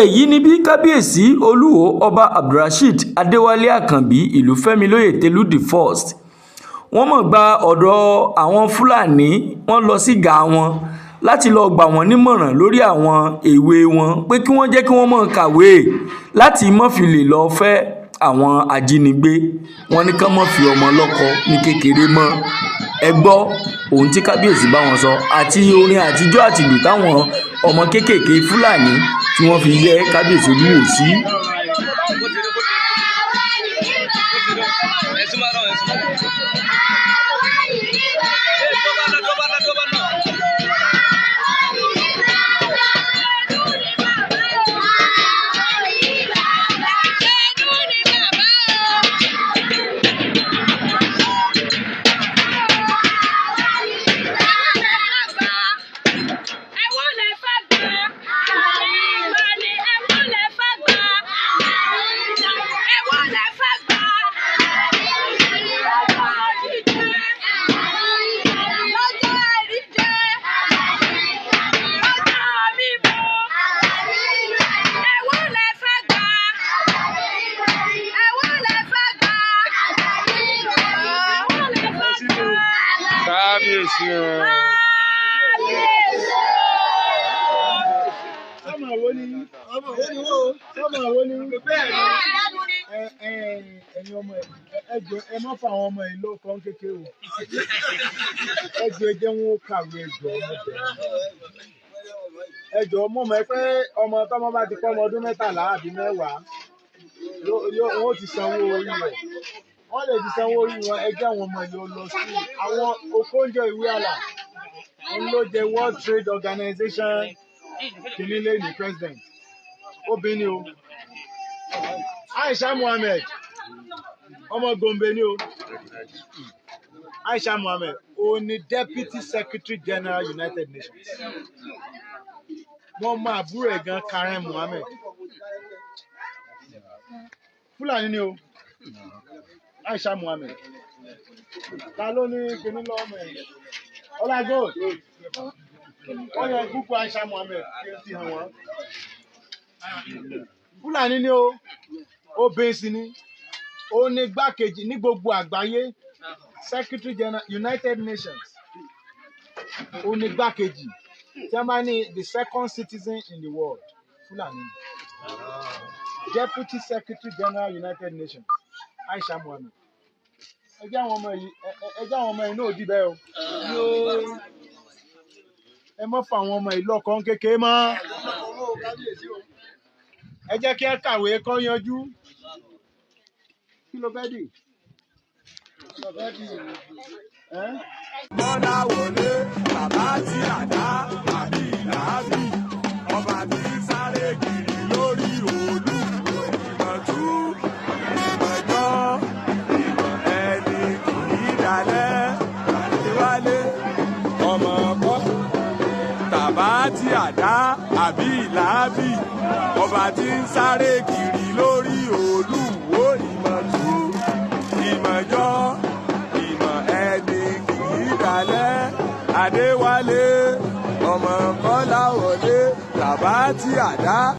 èyí ni bí kábíyèsí olúwo ọba abdulrasheed adéwálé àkànbí ìlúfẹ́milóyè tẹ́lú the first wọ́n mọ̀ gba ọ̀dọ̀ àwọn fúlàní wọ́n lọ sí gàá wọn láti lọ gbà wọ́n nímọ̀ràn lórí àwọn èwe wọn pé kí wọ́n jẹ́ kí wọ́n máa kàwé láti má fi lè lọ fẹ́ àwọn ajínigbé. Wọ́n ní ká má fi ọmọ lọ́kọ ní kékeré mọ́. Ẹ gbọ́ ohun tí kábíyèsí bá wọn sọ àti orin àtijọ́ àtìlù táwọn ọmọ kéékèèké fúlàní tí wọ́n fi yẹ kábíyèsí olúwo sí. Kábíyèsí o. Sọ́mọ̀ wo ni ẹ̀yin ọmọ ẹjọ́ ẹ má fa àwọn ọmọ yìí ló kàn kékeré o. Ẹjọ́ ẹ jẹ́ wọn ó kàwé ẹjọ́ ọmọ ẹ pé ọmọ tọ́mọ bá ti pọ́ ọmọ ọdún 13 àbí 10 wọn ó ti sanwó orí rẹ̀. Wọ́n lè ti sanwó orí wọn ẹjẹ́ àwọn ọmọ yìí ó lọ sí àwọn Okonjo Iweala ń ló jẹ World Trade Organization kìnínní ní president obìnrin o Aisha Muhammed ọmọ Gombe ni o Aisha Muhammed òun ni Deputy Secretary General United Nations wọ́n mọ àbúrò ẹ̀ gan Karen Muhammed Fúlàní ni o Aisha Muhammed ta ló ní kíní lọ́mọ ẹ̀ ọlágò wọ́n yẹ gúúpù Aisha Muhammed kí n ti hàn wọ́n Fúlàní ni o obìnrin sì ni ó ní gbákejì ní gbogbo àgbáyé Secretary General United Nations ó ní gbákejì tí wọ́n bá ní the second citizen in the world Fúlàní Deputy Secretary General United Nations Aisha Muhammed ẹjẹ́ àwọn ọmọ yìí náà dì bẹ́ẹ̀ o ẹ mọ́ fà àwọn ọmọ yìí lọ́kàn kékeré mọ́ ẹ jẹ́ kí ẹ kàwé kọ́ yanjú kí ló fẹ́ dì Mọ́dà wọlé bàbá tí àdá àbí làábì ọba tí sáré kiri lórí òòlù ìmọ̀tú ìmọ̀jọ́ ìmọ̀ ẹni kì í dalẹ̀ ìwálé ọmọ ọkọ tàbá tí àdá àbí làábì ọba tí ń sáré kiri lórí òòlù wo ìmọ̀tú ìmọ̀jọ́ ìmọ̀ ẹni kì í dalẹ̀ Adéwálé ọmọ Kọ́láwọlé tàbá tí àdá.